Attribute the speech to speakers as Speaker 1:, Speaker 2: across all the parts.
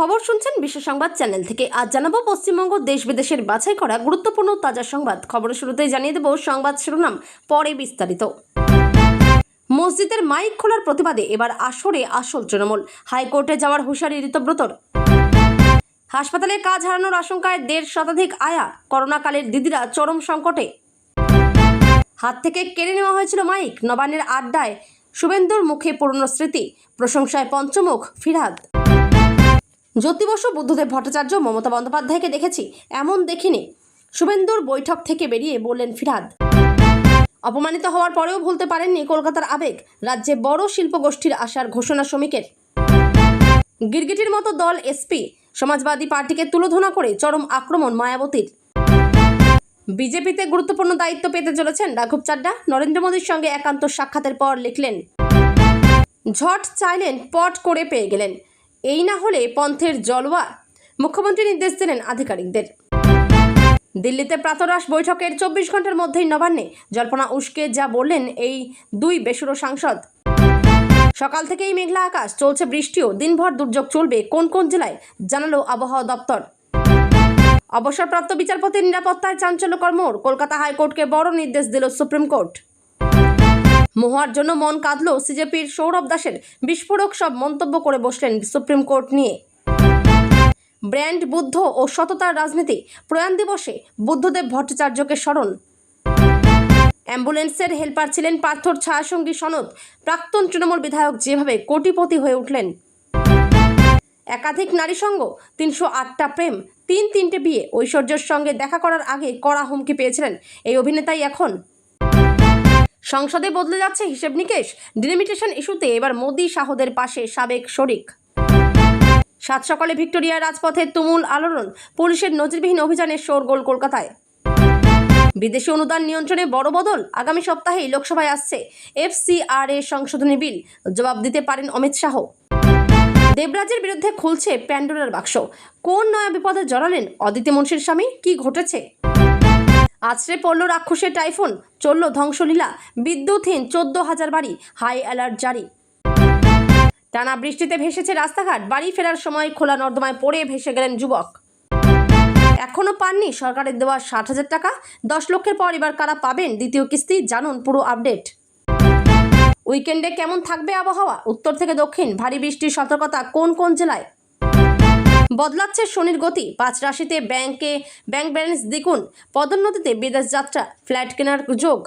Speaker 1: খবর শুনছেন বিশ্ব সংবাদ চ্যানেল থেকে। আজ জানাবো পশ্চিমবঙ্গ দেশ বিদেশের বাছাই করা গুরুত্বপূর্ণ তাজা সংবাদ। খবরের শুরুতেই জানিয়ে দেব সংবাদ শিরোনাম, পরে বিস্তারিত। মসজিদের মাইক খোলার প্রতিবাদে এবার আসরে আসল তৃণমূল, হাইকোর্টে যাওয়ার হুঁশিয়ারি ঋতব্রতর। হাসপাতালে কাজ হারানোর আশঙ্কায় 1.5 শতাধিক আয়া, করোনাকালের দিদিরা চরম সংকটে। হাত থেকে কেড়ে নেওয়া হয়েছিল মাইক, নবান্নের আড্ডায় শুভেন্দুর মুখে পুরনো স্মৃতি, প্রশংসায় পঞ্চমুখ ফিরহাদ। জ্যোতি বসু, বুদ্ধদেব ভট্টাচার্য, মমতা বন্দ্যোপাধ্যায়কে দেখেছি, এমন দেখিনি, শুভেন্দুর বৈঠক থেকে বেরিয়ে বললেন ফিরহাদ। অপমানিত হওয়ার পরেও ভুলতে পারেননি কলকাতার আবেগ, রাজ্যে বড় শিল্পগোষ্ঠীর আসার ঘোষণা শ্রমিকের। গিরগিটির মতো দল এসপি, সমাজবাদী পার্টিকে তুলোধনা করে চরম আক্রমণ মায়াবতীর। বিজেপিতে গুরুত্বপূর্ণ দায়িত্ব পেতে চলেছেন রাঘব চাড্ডা, নরেন্দ্র মোদীর সঙ্গে একান্ত সাক্ষাতের পর লিখলেন, ঝট চাইলেন, পট করে পেয়ে গেলেন, এই না হলে পন্থের জলওয়া। মুখ্যমন্ত্রী নির্দেশ দিলেন আধিকারিকদের। দিল্লিতে প্রাতরাশ বৈঠকের 24 ঘন্টার মধ্যেই নবান্নে জল্পনা উস্কে যা বললেন এই দুই বেসুরো সাংসদ। সকাল থেকেই মেঘলা আকাশ, চলছে বৃষ্টিও, দিনভর দুর্যোগ চলবে কোন কোন জেলায়, জানালো আবহাওয়া দপ্তর। অবসরপ্রাপ্ত বিচারপতির নিরাপত্তায় চাঞ্চল্যকর মোড়, কলকাতা হাইকোর্টকে বড় নির্দেশ দিল সুপ্রিম কোর্ট। মহুয়ার জন্য মন কাঁদল সিজেপির সৌরভ দাসের, বিস্ফোরক সব মন্তব্য করে বসলেন সুপ্রিম কোর্ট নিয়ে। ব্র্যান্ড বুদ্ধ ও সততার রাজনীতি, প্রয়াণ দিবসে বুদ্ধদেব ভট্টাচার্যকে স্মরণ। অ্যাম্বুলেন্সের হেল্পার ছিলেন পার্থর ছায়াসঙ্গী সনদ, প্রাক্তন তৃণমূল বিধায়ক যেভাবে কোটিপতি হয়ে উঠলেন। একাধিক নারী সঙ্গ, 308টা প্রেম, 3টে বিয়ে, ঐশ্বর্যের সঙ্গে দেখা করার আগে কড়া হুমকি পেয়েছিলেন এই অভিনেতাই এখন। সংসদে বদলে যাচ্ছে হিসেব নিকেশ, ডিলিমিটেশন ইস্যুতে এবার মোদি শাহদের পাশে সাবেক শরিক। সাত সকালে ভিক্টোরিয়ার রাজপথে তুমুল আলোড়ন, পুলিশের নজিরবিহীন অভিযানে শোরগোল কলকাতায়। বিদেশি অনুদান নিয়ন্ত্রণে বড় বদল, আগামী সপ্তাহেই লোকসভায় আসছে FCRA সংশোধনী বিল, জবাব দিতে পারেন অমিত শাহ। দেবরাজের বিরুদ্ধে খুলছে প্যান্ডোরার বাক্স, কোন নয়া বিপদে জড়ালেন অদিতি মুন্সির স্বামী, কি ঘটেছে? আছড়ে পড়ল রাক্ষসের টাইফুন, চলল ধ্বংসলীলা, বিদ্যুৎহীন 14,000 বাড়ি, হাই অ্যালার্ট জারি। টানা বৃষ্টিতে ভেসেছে রাস্তাঘাট, বাড়ি ফেরার সময় খোলা নর্দমায় পড়ে ভেসে গেলেন যুবক। এখনো পাননি সরকারের দেওয়া 60,000 টাকা, 10 লক্ষের পর এবার কারা পাবেন দ্বিতীয় কিস্তি, জানুন পুরো আপডেট। উইকেন্ডে কেমন থাকবে আবহাওয়া, উত্তর থেকে দক্ষিণ ভারী বৃষ্টির সতর্কতা কোন কোন জেলায়। বদলাচ্ছে শনির গতি, 5 রাশিতে ব্যাংক ব্যালেন্স দ্বিগুণ, পদোন্নতিতে বিদেশ যাত্রা, ফ্ল্যাট কেনার যোগ।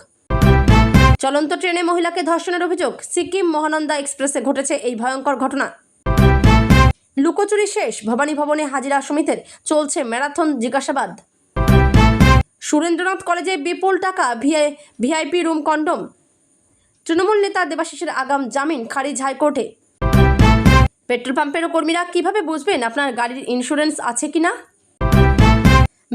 Speaker 1: চলন্ত ট্রেনে মহিলাকে ধর্ষণের অভিযোগ, সিকিম মহানন্দা এক্সপ্রেসে ঘটেছে এই ভয়ঙ্কর ঘটনা। লুকোচুরি শেষ, ভবানী ভবনে হাজিরা সমিতির, চলছে ম্যারাথন জিজ্ঞাসাবাদ। সুরেন্দ্রনাথ কলেজে বিপুল টাকা, ভিআইপি রুম, কন্ডোম। তৃণমূল নেতা দেবাশিসের আগাম জামিন খারিজ হাইকোর্টে। পেট্রোল পাম্পের কর্মীরা কিভাবে বুঝবেন আপনার গাড়ির ইন্স্যুরেন্স আছে কিনা?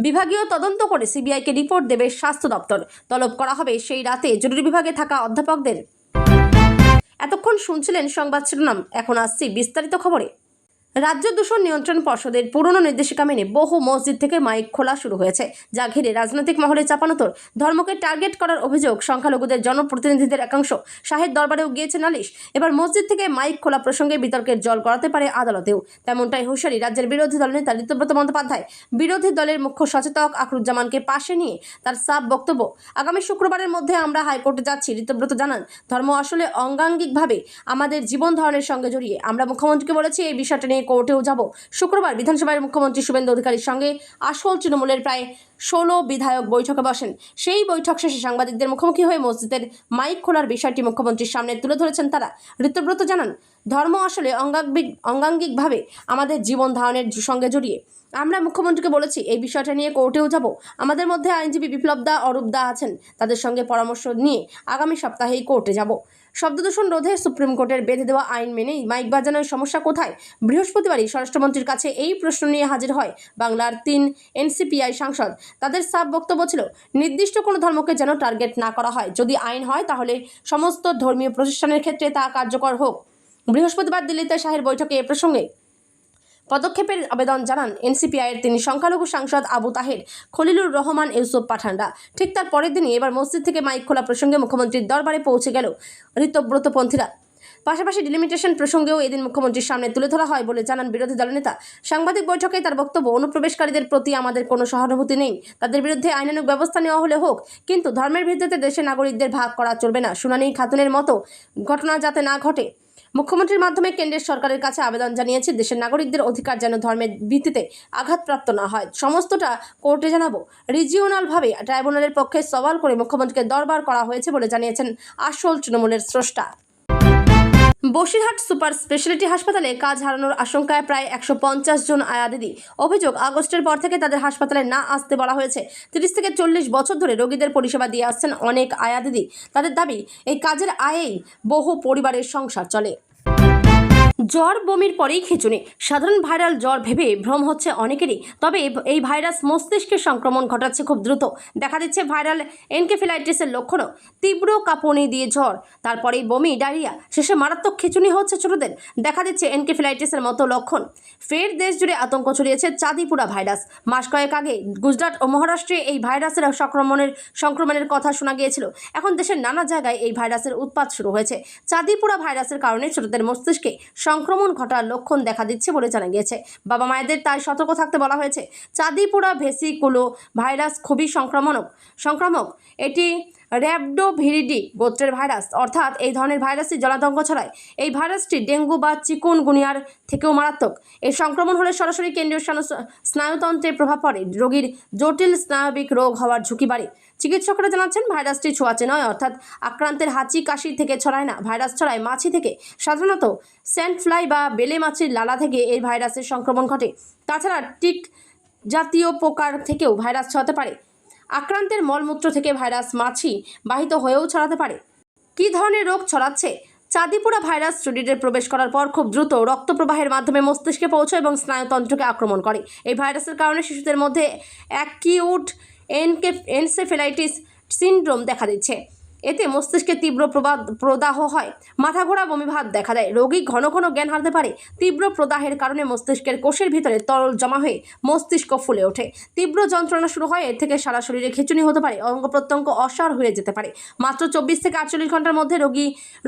Speaker 1: বিভাগীয় তদন্ত করে সিবিআইকে রিপোর্ট দেবে স্বাস্থ্য দপ্তর, তলব করা হবে সেই রাতে জরুরি বিভাগে থাকা অধ্যাপকদের। এতক্ষণ শুনছিলেন সংবাদ শিরোনাম, এখন আসছি বিস্তারিত খবরে। রাজ্য দূষণ নিয়ন্ত্রণ পর্ষদের পুরনো নির্দেশিকা মেনে বহু মসজিদ থেকে মাইক খোলা শুরু হয়েছে, যা ঘিরে রাজনৈতিক মহলে চাপানোতর। ধর্মকে টার্গেট করার অভিযোগ, সংখ্যালঘুদের জনপ্রতিনিধিদের একাংশ, শাহের দরবারেও গিয়েছে নালিশ। এবার মসজিদ থেকে মাইক খোলা প্রসঙ্গে বিতর্কের জল গড়াতে পারে আদালতেও, তেমনটাই হুঁশিয়ারি রাজ্যের বিরোধী দল নেতা ঋতব্রত বন্দ্যোপাধ্যায়। বিরোধী দলের মুখ্য সচেতক আখরুজ্জামানকে পাশে নিয়ে তার সাফ বক্তব্য, আগামী শুক্রবারের মধ্যে আমরা হাইকোর্টে যাচ্ছি। ঋতব্রত জানান, ধর্ম আসলে অঙ্গাঙ্গিকভাবে আমাদের জীবন ধারণের সঙ্গে জড়িয়ে। আমরা মুখ্যমন্ত্রীকে বলেছি এই বিষয়টা নিয়ে কোর্টেও যাব। শুক্রবার বিধানসভায় মুখ্যমন্ত্রী শুভেন্দু অধিকারীর সঙ্গে আসল তৃণমূলের প্রায় 16 বিধায়ক বৈঠকে বসেন। সেই বৈঠক শেষে সাংবাদিকদের মুখোমুখি হয়ে মসজিদের মাইক খোলার বিষয়টি মুখ্যমন্ত্রীর সামনে তুলে ধরেছেন তারা। ঋতব্রত জানান, ধর্ম আসলে অঙ্গাঙ্গিকভাবে আমাদের জীবন ধারণের সঙ্গে জড়িয়ে। আমরা মুখ্যমন্ত্রীকে বলেছি এই বিষয়টা নিয়ে কোর্টেও যাব। আমাদের মধ্যে আইনজীবী বিপ্লব দা, অরূপ দা আছেন, তাদের সঙ্গে পরামর্শ নিয়ে আগামী সপ্তাহেই কোর্টে যাব। শব্দদূষণ রোধে সুপ্রিম কোর্টের বেঁধে দেওয়া আইন মেনেই মাইক বাজানোর সমস্যা কোথায়? বৃহস্পতিবারই স্বরাষ্ট্রমন্ত্রীর কাছে এই প্রশ্ন নিয়ে হাজির হয় বাংলার 3 NCPI সাংসদ। তাদের সাফ বক্তব্য ছিল, নির্দিষ্ট কোনো ধর্মকে যেন টার্গেট না করা হয়। যদি আইন হয় তাহলে সমস্ত ধর্মীয় প্রতিষ্ঠানের ক্ষেত্রে তা কার্যকর হোক। বৃহস্পতিবার দিল্লিতে শাহের বৈঠকে এ প্রসঙ্গে পদক্ষেপের আবেদন জানান NCPI-এর 3 সংখ্যালঘু সাংসদ আবু তাহের, খলিলুর রহমান, ইউসুফ পাঠানরা। ঠিক তার পরের দিনই এবার মসজিদ থেকে মাইক খোলা প্রসঙ্গে মুখ্যমন্ত্রীর দরবারে পৌঁছে গেল ঋতব্রতপন্থীরা। পাশাপাশি ডিলিমিটেশন প্রসঙ্গেও এদিন মুখ্যমন্ত্রীর সামনে তুলে ধরা হয় বলে জানান বিরোধী দলনেতা। সাংবাদিক বৈঠকে তার বক্তব্য, অনুপ্রবেশকারীদের প্রতি আমাদের কোনো সহানুভূতি নেই, তাদের বিরুদ্ধে আইনানুগ ব্যবস্থা নেওয়া হলে হোক, কিন্তু ধর্মের ভিত্তিতে দেশের নাগরিকদের ভাগ করা চলবে না। শুনানি খাতুনের মতো ঘটনা যাতে না ঘটে। মুখ্যমন্ত্রীর মাধ্যমে কেন্দ্রের সরকারের কাছে আবেদন জানিয়েছি, দেশের নাগরিকদের অধিকার যেন ধর্মের ভিত্তিতে আঘাতপ্রাপ্ত না হয়। সমস্তটা কোর্টে জানাবো। রিজিওনালভাবে ট্রাইব্যুনালের পক্ষে সওয়াল করে মুখ্যমন্ত্রীকে দরবার করা হয়েছে বলে জানিয়েছেন আসল তৃণমূলের স্রষ্টা। বসিরহাট সুপার স্পেশালিটি হাসপাতালে কাজ হারানোর আশঙ্কায় প্রায় 150 জন আয়া দিদি। অভিযোগ, আগস্টের পর থেকে তাদের হাসপাতালে না আসতে বলা হয়েছে। 30 থেকে 40 বছর ধরে রোগীদের পরিষেবা দিয়ে আসছেন অনেক আয়া দিদি। তাদের দাবি, এই কাজের আয়েই বহু পরিবারের সংসার চলে। জ্বর, বমির পরেই খিঁচুনি। সাধারণ ভাইরাল জ্বর ভেবে ভ্রম হচ্ছে অনেকেরই, তবে এই ভাইরাস মস্তিষ্কে সংক্রমণ ঘটাচ্ছে খুব দ্রুত। দেখা দিচ্ছে ভাইরাল এনকেফেলাইটিসের লক্ষণও। তীব্র কাঁপুনি দিয়ে জ্বর, তারপরেই বমি, ডায়রিয়া, শেষে মারাত্মক খিঁচুনি হচ্ছে ছোটদের। দেখা দিচ্ছে এনকেফেলাইটিসের মতো লক্ষণ। ফের দেশ জুড়ে আতঙ্ক ছড়িয়েছে চাঁদিপুরা ভাইরাস। মাস কয়েক আগে গুজরাট ও মহারাষ্ট্রে এই ভাইরাসের সংক্রমণের কথা শোনা গিয়েছিল। এখন দেশের নানা জায়গায় এই ভাইরাসের উৎপাত শুরু হয়েছে। চাঁদিপুরা ভাইরাসের কারণে ছোটদের মস্তিষ্কে সংক্রমণ ঘটার লক্ষণ দেখা দিচ্ছে বলে জানা গিয়েছে। বাবা মায়েদের তাই সতর্ক থাকতে বলা হয়েছে। চাঁদিপুরা ভেসিকুলো ভাইরাস খুবই সংক্রামক। এটি র্যাবডোভিরিডি গোত্রের ভাইরাস, অর্থাৎ এই ধরনের ভাইরাসই জলাতঙ্ক ছড়ায়। এই ভাইরাসটি ডেঙ্গু বা চিকুনগুনিয়ার থেকেও মারাত্মক। এই সংক্রমণ হলে সরাসরি কেন্দ্রীয় স্নায়ুতন্ত্রে প্রভাব পড়ে, রোগীর জটিল স্নায়বিক রোগ হওয়ার ঝুঁকি বাড়ে। চিকিৎসকরা জানাচ্ছেন, ভাইরাসটি ছোঁয়াচে নয়, অর্থাৎ আক্রান্তের হাঁচি কাশি থেকে ছড়ায় না। ভাইরাস ছড়ায় মাছি থেকে। সাধারণত স্যান্ড ফ্লাই বা বেলে মাছির লালা থেকে এই ভাইরাসের সংক্রমণ ঘটে। তাছাড়া টিক জাতীয় পোকার থেকেও ভাইরাস ছড়াতে পারে। আক্রান্তের মলমূত্র থেকে ভাইরাস মাছি বাহিত হয়েও ছড়াতে পারে। কী ধরনের রোগ ছড়াচ্ছে? চাঁদিপুরা ভাইরাস শরীরে প্রবেশ করার পর খুব দ্রুত রক্ত প্রবাহের মাধ্যমে মস্তিষ্কে পৌঁছয় এবং স্নায়ুতন্ত্রকে আক্রমণ করে। এই ভাইরাসের কারণে শিশুদের মধ্যে অ্যাকিউট এনসেফেলাইটিস সিনড্রোম দেখা দিচ্ছে। এতে মস্তিষ্কে তীব্র প্রদাহ হয়, মাথা ঘোরা, বমিভাব দেখা দেয়। রোগী ঘন ঘন জ্ঞান হারাতে পারে। তীব্র প্রদাহের কারণে মস্তিষ্কের কোষের ভিতরে তরল জমা হয়ে মস্তিষ্ক ফুলে ওঠে। তীব্র যন্ত্রণা শুরু হয়। এর থেকে সারা শরীরে খিঁচুনি হতে পারে, অঙ্গ প্রত্যঙ্গ অসাড় হয়ে যেতে পারে। মাত্র 24 থেকে 48 ঘন্টার মধ্যে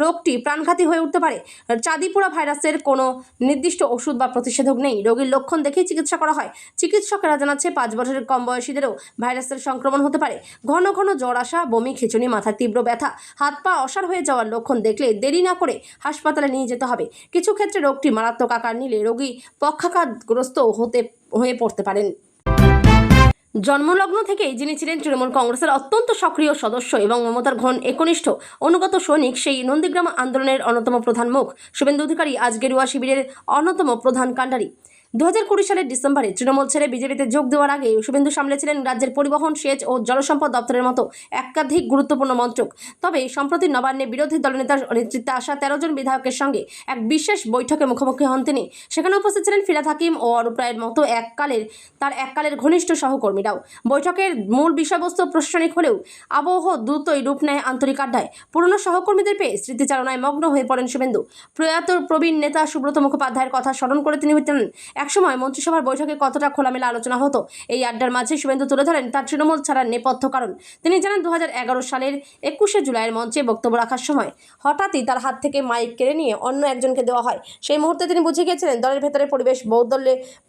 Speaker 1: রোগটি প্রাণঘাতী হয়ে উঠতে পারে। চাঁদিপুরা ভাইরাসের কোনো নির্দিষ্ট ওষুধ বা প্রতিষেধক নেই। রোগীর লক্ষণ দেখেই চিকিৎসা করা হয়। চিকিৎসকেরা জানাচ্ছে, 5 বছরের কম বয়সীদেরও ভাইরাসের সংক্রমণ হতে পারে। ঘন ঘন জ্বর আসা, বমি, খিঁচুনি, মাথার তীব্র ব্যথা, হাত পা অসাড় হয়ে যাওয়ার লক্ষণ দেখলে দেরি না করে হাসপাতালে নিয়ে যেতে হবে। কিছু ক্ষেত্রে রোগটি মারাত্মক আকার নিলে রোগী পক্ষাঘাতগ্রস্ত হয়ে পড়তে পারেন। জন্মলগ্ন থেকেই যিনি ছিলেন তৃণমূল কংগ্রেসের অত্যন্ত সক্রিয় সদস্য এবং মমতার একনিষ্ঠ অনুগত সৈনিক, সেই নন্দীগ্রাম আন্দোলনের অন্যতম প্রধান মুখ শুভেন্দু অধিকারী আজ গেরুয়া শিবিরের অন্যতম প্রধান কাণ্ডারি। 2020 সালের ডিসেম্বরে তৃণমূল ছেড়ে বিজেপিতে যোগ দেওয়ার আগে শুভেন্দু সামলেছিলেন রাজ্যের পরিবহন, সেচ ও জলসম্পদ দপ্তরের মতো একাধিক গুরুত্বপূর্ণ মন্ত্রক। তবে সম্প্রতি নবান্নে বিরোধী দলনেতার নেতৃত্বে আসা 13 জন বিধায়কের সঙ্গে এক বিশেষ বৈঠকে মুখোমুখি হন তিনি। সেখানে উপস্থিত ছিলেন ফিরহাদ হাকিম ও অরূপ রায়ের মতো এককালের ঘনিষ্ঠ সহকর্মীরাও। বৈঠকের মূল বিষয়বস্তু প্রশাসনিক হলেও আবহ দ্রুতই রূপ নেয় আন্তরিক আড্ডায়। পুরনো সহকর্মীদের পেয়ে স্মৃতিচারণায় মগ্ন হয়ে পড়েন শুভেন্দু। প্রয়াত প্রবীণ নেতা সুব্রত মুখোপাধ্যায়ের কথা স্মরণ করে তিনি বলেন, একসময় মন্ত্রিসভার বৈঠকে কতটা খোলামেলা আলোচনা হতো। এই আড্ডার মাঝে শুভেন্দু তুলে ধরেন তার তৃণমূল ছাড়ার নেপথ্য কারণ। তিনি জানান, 2011 সালের 21শে জুলাইয়ের মঞ্চে বক্তব্য রাখার সময় হঠাৎই তার হাত থেকে মাইক কেড়ে নিয়ে অন্য একজনকে দেওয়া হয়। সেই মুহূর্তে তিনি বুঝে গিয়েছিলেন দলের ভেতরে পরিবেশ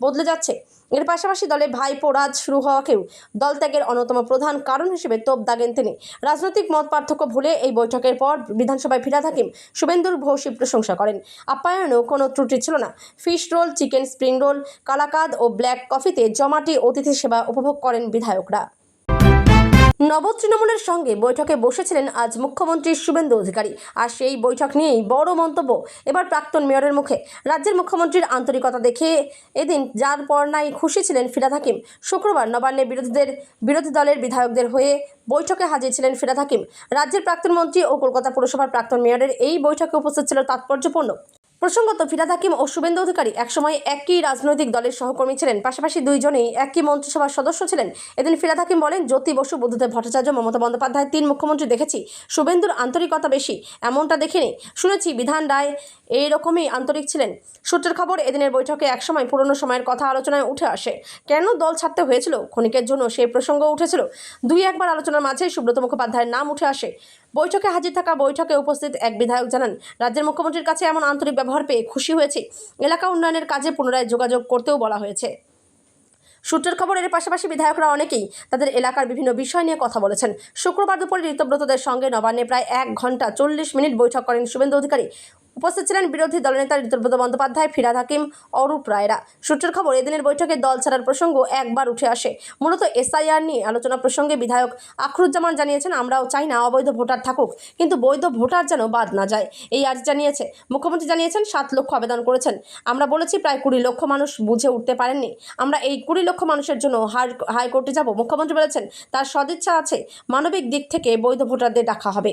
Speaker 1: বদলে যাচ্ছে। এর পাশাপাশি দলে ভাইপো রাজ শুরু হওয়াকেও দলত্যাগের অন্যতম প্রধান কারণ হিসেবে তোপ দাগেন তিনি। রাজনৈতিক মত পার্থক্য ভুলে এই বৈঠকের পর বিধানসভায় ফিরহাদ হাকিম শুভেন্দুর ভূয়সী প্রশংসা করেন। আপ্যায়নেও কোনো ত্রুটি ছিল না। Fish roll, chicken spring roll, kalakand ও ব্ল্যাক কফিতে জমাটি অতিথি সেবা উপভোগ করেন বিধায়করা। নব তৃণমূলের সঙ্গে বৈঠকে বসেছিলেন আজ মুখ্যমন্ত্রী শুভেন্দু অধিকারী। আর সেই বৈঠক নিয়েই বড় মন্তব্য এবার প্রাক্তন মেয়রের মুখে। রাজ্যের মুখ্যমন্ত্রীর আন্তরিকতা দেখে এদিন যার পর নাই খুশি ছিলেন ফিরহাদ হাকিম। শুক্রবার নবান্নে বিরোধী দলের বিধায়কদের হয়ে বৈঠকে হাজির ছিলেন ফিরহাদ হাকিম। রাজ্যের প্রাক্তন মন্ত্রী ও কলকাতা পুরসভার প্রাক্তন মেয়রের এই বৈঠকে উপস্থিত ছিল তাৎপর্যপূর্ণ। প্রসঙ্গত, ফিরহাদ হাকিম ও শুভেন্দু অধিকারী একসময় একই রাজনৈতিক দলের সহকর্মী ছিলেন, পাশাপাশি দুইজনেই একই মন্ত্রিসভার সদস্য ছিলেন। এদিন ফিরহাদ হাকিম বলেন, জ্যোতি বসু, বুদ্ধদেব ভট্টাচার্য, মমতা বন্দ্যোপাধ্যায় 3 মুখ্যমন্ত্রী দেখেছি, শুভেন্দুর আন্তরিকতা বেশি এমনটা দেখিনি। শুনেছি বিধান রায় এইরকমই আন্তরিক ছিলেন। সূত্রের খবর, এদিনের বৈঠকে একসময় পুরনো সময়ের কথা আলোচনায় উঠে আসে। কেন দল ছাড়তে হয়েছিল, ক্ষণিকের জন্য সেই প্রসঙ্গ উঠেছিল। 2-1 বার আলোচনার মাঝে সুব্রত মুখোপাধ্যায়ের নাম উঠে আসে। বৈঠকে হাজির থাকা বৈঠকে উপস্থিত এক বিধায়ক জানান, রাজ্যের মুখ্যমন্ত্রীর কাছে এমন আন্তরিক ব্যবহার পেয়ে খুশি হয়েছি। এলাকা উন্নয়নের কাজে পুনরায় যোগাযোগ করতেও বলা হয়েছে। সূত্রের খবর, এর পাশাপাশি বিধায়করা অনেকেই তাদের এলাকার বিভিন্ন বিষয় নিয়ে কথা বলেছেন। শুক্রবার দুপুরে ঋতব্রতদের সঙ্গে নবান্নে প্রায় 1 ঘন্টা 40 মিনিট বৈঠক করেন শুভেন্দু অধিকারী। উপস্থিত ছিলেন বিরোধী দলনেতা ঋতব্রত বন্দ্যোপাধ্যায়, ফিরহাদ হাকিম, অরূপ রায়রা। সূত্রের খবর, এদিনের বৈঠকে দল ছাড়ার প্রসঙ্গ একবার উঠে আসে। মূলত এসআইআর নিয়ে আলোচনা প্রসঙ্গে বিধায়ক আখরুজ্জামান জানিয়েছেন, আমরাও চাই না অবৈধ ভোটার থাকুক, কিন্তু বৈধ ভোটার যেন বাদ না যায়, এই আর্জি জানিয়েছে। মুখ্যমন্ত্রী জানিয়েছেন 7 লক্ষ আবেদন করেছেন। আমরা বলেছি প্রায় 20 লক্ষ মানুষ বুঝে উঠতে পারেননি। আমরা এই 20 লক্ষ মানুষের জন্য হাইকোর্টে যাব। মুখ্যমন্ত্রী বলেছেন তার সদিচ্ছা আছে, মানবিক দিক থেকে বৈধ ভোটারদের ডাকা হবে।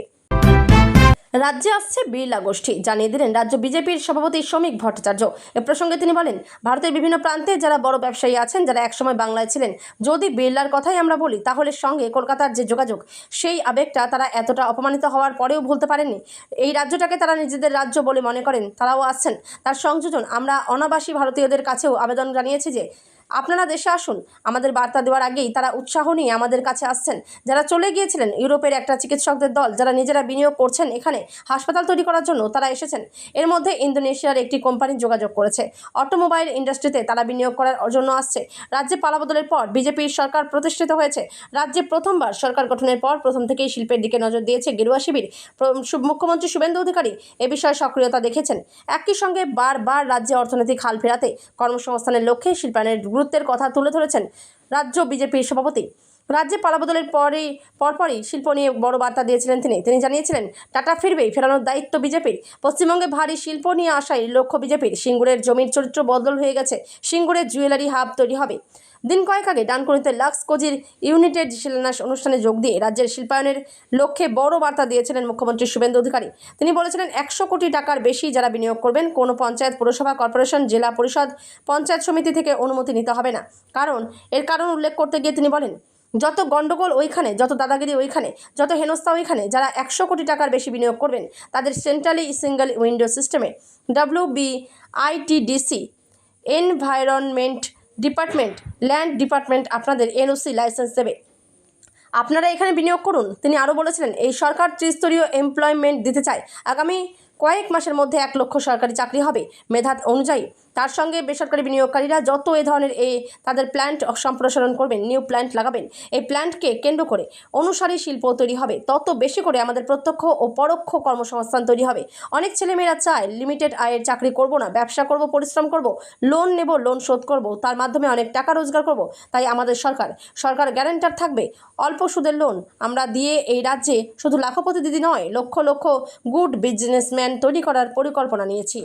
Speaker 1: রাজ্যে আসছে বিড়লা গোষ্ঠী, জানিয়ে দিলেন রাজ্য বিজেপির সভাপতি শ্রমিক ভট্টাচার্য। এ প্রসঙ্গে তিনি বলেন, ভারতের বিভিন্ন প্রান্তে যারা বড় ব্যবসায়ী আছেন, যারা একসময় বাংলায় ছিলেন, যদি বিড়লার কথাই আমরা বলি, তাহলে সঙ্গে কলকাতার যে যোগাযোগ, সেই আবেগটা তারা এতটা অপমানিত হওয়ার পরেও ভুলতে পারেননি। এই রাজ্যটাকে তারা নিজেদের রাজ্য বলে মনে করেন, তারাও আসছেন। তার সংযোজন, আমরা অনাবাসী ভারতীয়দের কাছেও আবেদন জানিয়েছি যে আপনারা দেশে আসুন। আমাদের বার্তা দেওয়ার আগেই তারা উৎসাহ নিয়ে আমাদের কাছে আসছেন। যারা চলে গিয়েছিলেন, ইউরোপের একটা চিকিৎসকদের দল, যারা নিজেরা বিনিয়োগ করছেন এখানে হাসপাতাল তৈরি করার জন্য, তারা এসেছেন। এর মধ্যে ইন্দোনেশিয়ার একটি কোম্পানি যোগাযোগ করেছে, অটোমোবাইল ইন্ডাস্ট্রিতে তারা বিনিয়োগ করার জন্য আসছে। রাজ্যে পালাবদলের পর বিজেপির সরকার প্রতিষ্ঠিত হয়েছে। রাজ্যে প্রথমবার সরকার গঠনের পর প্রথম থেকেই শিল্পের দিকে নজর দিয়েছে গেরুয়া শিবির। মুখ্যমন্ত্রী শুভেন্দু অধিকারী এ বিষয়ে সক্রিয়তা দেখেছেন। একই সঙ্গে বারবার রাজ্যে অর্থনৈতিক হাল ফেরাতে কর্মসংস্থানের লক্ষ্যে শিল্পায়নের গুরুত্বের কথা তুলে ধরেছেন রাজ্য বিজেপির সভাপতি। রাজ্যে পালাবদলের পরপরই শিল্প নিয়ে বড় বার্তা দিয়েছিলেন তিনি জানিয়েছিলেন, টাটা ফিরবেই, ফেরানোর দায়িত্ব বিজেপির। পশ্চিমবঙ্গে ভারী শিল্প নিয়ে আসাই লক্ষ্য বিজেপির। সিঙ্গুরের জমির চরিত্র বদল হয়ে গেছে, সিঙ্গুরের জুয়েলারি হাব তৈরি হবে। দিন কয়েক আগে ডানকুনিতে লাক্স কোজির ইউনিটেড শিলান্যাস অনুষ্ঠানে যোগ দিয়ে রাজ্যের শিল্পায়নের লক্ষ্যে বড় বার্তা দিয়েছিলেন মুখ্যমন্ত্রী শুভেন্দু অধিকারী। তিনি বলেছিলেন, 100 কোটি টাকার বেশি যারা বিনিয়োগ করবেন, কোনো পঞ্চায়েত, পুরসভা, কর্পোরেশন, জেলা পরিষদ, পঞ্চায়েত সমিতি থেকে অনুমতি নিতে হবে না। এর কারণ উল্লেখ করতে গিয়ে তিনি বলেন, যত গণ্ডগোল ওইখানে, যত দাদাগিরি ওইখানে, যত হেনস্থা ওইখানে, যারা 100 কোটি টাকার বেশি বিনিয়োগ করবেন তাদের সেন্ট্রালি সিঙ্গেল উইন্ডো সিস্টেমে WBITDC, environment department, land department আপনাদের এনওসি লাইসেন্স দেবে। আপনারা এখানে বিনিয়োগ করুন। তিনি আরও বলেছিলেন, এই সরকার ত্রিস্তরীয় এমপ্লয়মেন্ট দিতে চায়। আগামী কয়েক মাসের মধ্যে 1 লক্ষ সরকারি চাকরি হবে মেধা অনুযায়ী। তার সঙ্গে বেসরকারি বিনিয়োগকারীরা যত এ ধরনের তাদের প্ল্যান্ট সম্প্রসারণ করবেন, নিউ প্ল্যান্ট লাগাবেন, এই প্ল্যান্টকে কেন্দ্র করে অনুসারী শিল্প তৈরি হবে, তত বেশি করে আমাদের প্রত্যক্ষ ও পরোক্ষ কর্মসংস্থান তৈরি হবে। অনেক ছেলেমেয়েরা চায় লিমিটেড আয়ের চাকরি করব না, ব্যবসা করব, পরিশ্রম করব, লোন নেব, লোন শোধ করব, তার মাধ্যমে অনেক টাকা রোজগার করব। তাই আমাদের সরকার গ্যারান্টার থাকবে, অল্প সুদের লোন আমরা দিয়ে এই রাজ্যে শুধু লাখপতি দিদি নয়, লক্ষ লক্ষ গুড বিজনেসম্যান তৈরি করার পরিকল্পনা নিয়েছি।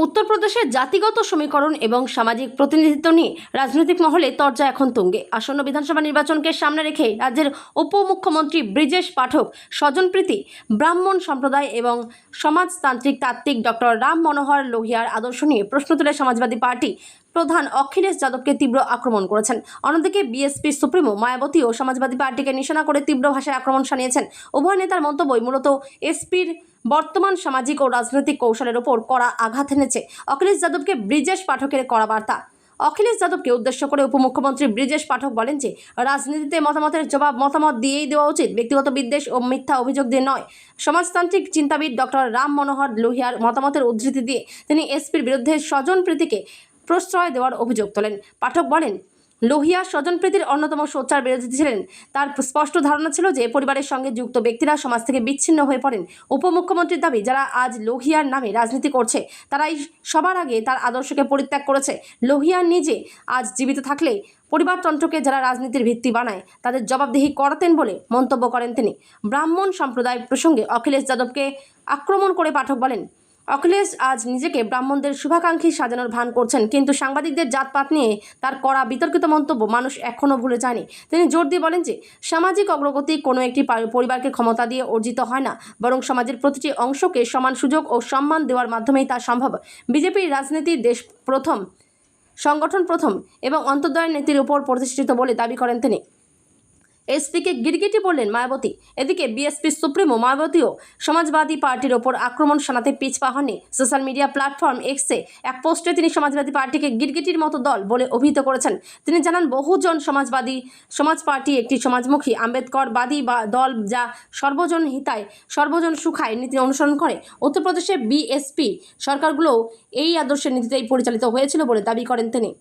Speaker 1: উত্তরপ্রদেশের জাতিগত সমীকরণ এবং সামাজিক প্রতিনিধিত্ব নিয়ে রাজনৈতিক মহলে তরজা এখন তুঙ্গে। আসন্ন বিধানসভা নির্বাচনকে সামনে রেখে রাজ্যের উপমুখ্যমন্ত্রী ব্রিজেশ পাঠক স্বজনপ্রীতি, ব্রাহ্মণ সম্প্রদায় এবং সমাজতান্ত্রিক তাত্ত্বিক ডক্টর রাম মনোহর লোহিয়ার আদর্শ নিয়ে প্রশ্ন তুলে সমাজবাদী পার্টি প্রধান অখিলেশ যাদবকে তীব্র আক্রমণ করেছেন। অন্যদিকে বিএসপি সুপ্রিমো মায়াবতী ও সমাজবাদী পার্টিকে নিশানা করে তীব্র ভাষায় আক্রমণ শানিয়েছেন। উভয় নেতার মন্তব্যই মূলত এসপির বর্তমান সামাজিক ও রাজনৈতিক কৌশলের ওপর কড়া আঘাত এনেছে। অখিলেশ যাদবকে ব্রিজেশ পাঠকের কড়া বার্তা। অখিলেশ যাদবকে উদ্দেশ্য করে উপমুখ্যমন্ত্রী ব্রিজেশ পাঠক বলেন যে রাজনীতিতে মতামতের জবাব মতামত দিয়েই দেওয়া উচিত, ব্যক্তিগত বিদ্বেষ ও মিথ্যা অভিযোগ দিয়ে নয়। সমাজতান্ত্রিক চিন্তাবিদ ডক্টর রাম মনোহর লোহিয়ার মতামতের উদ্ধৃতি দিয়ে তিনি এসপির বিরুদ্ধে স্বজনপ্রীতিকে প্রশ্রয় দেওয়ার অভিযোগ তোলেন। পাঠক বলেন, লোহিয়া স্বজনপ্রীতির অন্যতম সোচ্চার বিরোধী ছিলেন। তার স্পষ্ট ধারণা ছিল যে পরিবারের সঙ্গে যুক্ত ব্যক্তিরা সমাজ থেকে বিচ্ছিন্ন হয়ে পড়েন। উপমুখ্যমন্ত্রীর দাবি, যারা আজ লোহিয়ার নামে রাজনীতি করছে তারাই সবার আগে তার আদর্শকে পরিত্যাগ করেছে। লোহিয়া নিজে আজ জীবিত থাকলে পরিবারতন্ত্রকে যারা রাজনীতির ভিত্তি বানায় তাদের জবাবদিহি করাতেন বলে মন্তব্য করেন তিনি। ব্রাহ্মণ সম্প্রদায় প্রসঙ্গে অখিলেশ যাদবকে আক্রমণ করে পাঠক বলেন, অখিলেশ আজ নিজেকে ব্রাহ্মণদের শুভাকাঙ্ক্ষী সাজানোর ভান করছেন, কিন্তু সাংবাদিকদের জাতপাত নিয়ে তার করা বিতর্কিত মন্তব্য মানুষ এখনও ভুলে যায়নি। তিনি জোর দিয়ে বলেন যে সামাজিক অগ্রগতি কোনো একটি পরিবারকে ক্ষমতা দিয়ে অর্জিত হয় না, বরং সমাজের প্রতিটি অংশকে সমান সুযোগ ও সম্মান দেওয়ার মাধ্যমেই তা সম্ভব। বিজেপির রাজনীতি দেশ প্রথম, সংগঠন প্রথম এবং অন্তর্দয়ের নীতির উপর প্রতিষ্ঠিত বলে দাবি করেন তিনি। এসপিকে গিরগিটি বললেন মায়াবতী। এদিকে বিএসপি সুপ্রিমো মায়াবতীও সমাজবাদী পার্টির ওপর আক্রমণ শানাতে পিছপা হননি। সোশ্যাল মিডিয়া প্ল্যাটফর্ম এক্সে এক পোস্টে তিনি সমাজবাদী পার্টিকে গিরগিটির মতো দল বলে অভিহিত করেছেন। তিনি জানান, বহুজন সমাজ পার্টি একটি সমাজমুখী আম্বেদকরবাদী দল যা সর্বজন হিতায় সর্বজন সুখায় নীতি অনুসরণ করে। উত্তরপ্রদেশে বিএসপি সরকারগুলোও এই আদর্শের নীতিতেই পরিচালিত হয়েছিল বলে দাবি করেন তিনি।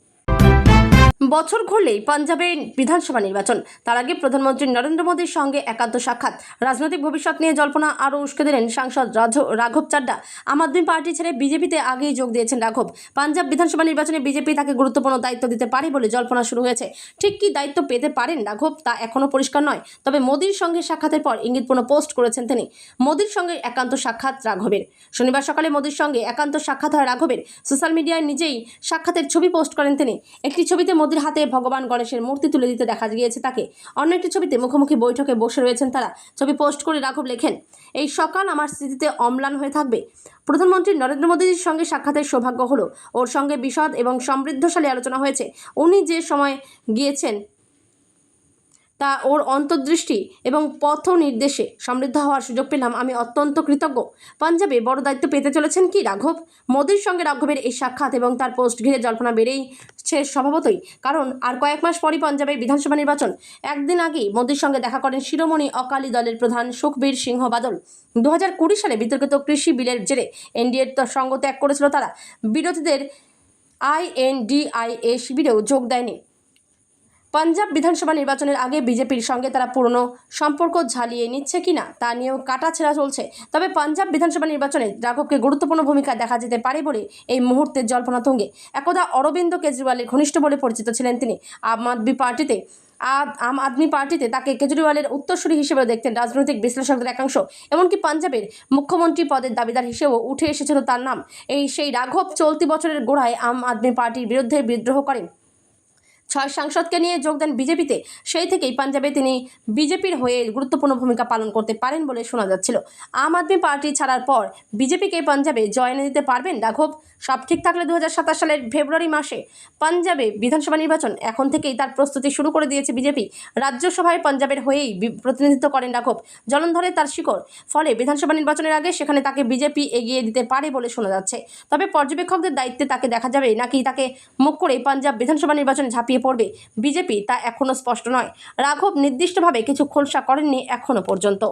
Speaker 1: বছর ঘুরলেই পাঞ্জাবে বিধানসভা নির্বাচন। তার আগে প্রধানমন্ত্রী নরেন্দ্র মোদীর সঙ্গে একান্ত সাক্ষাৎ। রাজনৈতিক ভবিষ্যৎ নিয়ে জল্পনা আরও উস্কে দিলেন সাংসদ রাঘব চাড্ডা। আম আদমি পার্টি ছেড়ে বিজেপিতে আগেই যোগ দিয়েছেন রাঘব। পাঞ্জাব বিধানসভা নির্বাচনে বিজেপি তাকে গুরুত্বপূর্ণ দায়িত্ব দিতে পারে বলে জল্পনা শুরু হয়েছে। ঠিক কী দায়িত্ব পেতে পারেন রাঘব তা এখনও পরিষ্কার নয়। তবে মোদীর সঙ্গে সাক্ষাতের পর ইঙ্গিতপূর্ণ পোস্ট করেছেন তিনি। মোদীর সঙ্গে একান্ত সাক্ষাৎ রাঘবের। শনিবার সকালে মোদীর সঙ্গে একান্ত সাক্ষাৎ হয় রাঘবের। সোশ্যাল মিডিয়ায় নিজেই সাক্ষাতের ছবি পোস্ট করেন তিনি। একটি ছবিতে মোদীর হাতে ভগবান গণেশের মূর্তি তুলে দিতে দেখা গিয়েছে তাকে। অন্য একটি ছবিতে মুখোমুখি বৈঠকে বসে রয়েছেন তারা। ছবি পোস্ট করে রাঘব লেখেন, এই সকাল আমার স্মৃতিতে অম্লান হয়ে থাকবে। প্রধানমন্ত্রী নরেন্দ্র মোদীর সঙ্গে সাক্ষাতের সৌভাগ্য হলো। ওর সঙ্গে বিশদ এবং সমৃদ্ধশালী আলোচনা হয়েছে। উনি যে সময় গিয়েছেন তা ওর অন্তর্দৃষ্টি এবং পথ নির্দেশে সমৃদ্ধ হওয়ার সুযোগ পেলাম। আমি অত্যন্ত কৃতজ্ঞ। পাঞ্জাবে বড় দায়িত্ব পেতে চলেছেন কি রাঘব? মোদীর সঙ্গে রাঘবের এই সাক্ষাৎ এবং তার পোস্ট ঘিরে জল্পনা বেড়েইছে স্বভাবতই। কারণ আর কয়েক মাস পরই পাঞ্জাবে বিধানসভা নির্বাচন। একদিন আগেই মোদীর সঙ্গে দেখা করেন শিরোমণি অকালি দলের প্রধান সুখবীর সিংহ বাদল। 2020 সালে বিতর্কিত কৃষি বিলের জেরে এনডিএর সঙ্গ ত্যাগ করেছিল তারা। বিরোধীদের INDIA শিবিরেও যোগ দেয়নি। পাঞ্জাব বিধানসভা নির্বাচনের আগে বিজেপির সঙ্গে তারা পুরনো সম্পর্ক ঝালিয়ে নিচ্ছে কিনা তা নিয়েও কাটাছেঁড়া চলছে। তবে পাঞ্জাব বিধানসভা নির্বাচনে রাঘবকে গুরুত্বপূর্ণ ভূমিকা দেখা যেতে পারে বলে এই মুহূর্তের জল্পনা তুঙ্গে। একদা অরবিন্দ কেজরিওয়ালের ঘনিষ্ঠ বলে পরিচিত ছিলেন তিনি। আম আদমি পার্টিতে তাকে কেজরিওয়ালের উত্তরসূরি হিসেবেও দেখতেন রাজনৈতিক বিশ্লেষকদের একাংশ। এমনকি পাঞ্জাবের মুখ্যমন্ত্রী পদের দাবিদার হিসেবেও উঠে এসেছিল তার নাম। সেই রাঘব চলতি বছরের গোড়ায় আম আদমি পার্টির বিরুদ্ধে বিদ্রোহ করেন। 6 সাংসদকে নিয়ে যোগ দেন বিজেপিতে। সেই থেকেই পাঞ্জাবে তিনি বিজেপির হয়ে গুরুত্বপূর্ণ ভূমিকা পালন করতে পারেন বলে শোনা যাচ্ছিল। আম আদমি পার্টি ছাড়ার পর বিজেপিকে পাঞ্জাবে জয় এনে দিতে পারবেন রাঘব। সব ঠিক থাকলে 2027 সালের ফেব্রুয়ারি মাসে পাঞ্জাবে বিধানসভা নির্বাচন। এখন থেকেই তার প্রস্তুতি শুরু করে দিয়েছে বিজেপি। রাজ্যসভায় পাঞ্জাবের হয়েই প্রতিনিধিত্ব করেন রাঘব। জলন্ধরে তার শিকড়। ফলে বিধানসভা নির্বাচনের আগে সেখানে তাকে বিজেপি এগিয়ে দিতে পারে বলে শোনা যাচ্ছে। তবে পর্যবেক্ষকদের দায়িত্বে তাকে দেখা যাবে নাকি তাকে মুখ করে পাঞ্জাব বিধানসভা নির্বাচনে ঝাঁপিয়ে পড়বে বিজেপি তা এখনও স্পষ্ট নয়। রাঘব নির্দিষ্টভাবে কিছু খোলসা করেননি এখনও পর্যন্ত।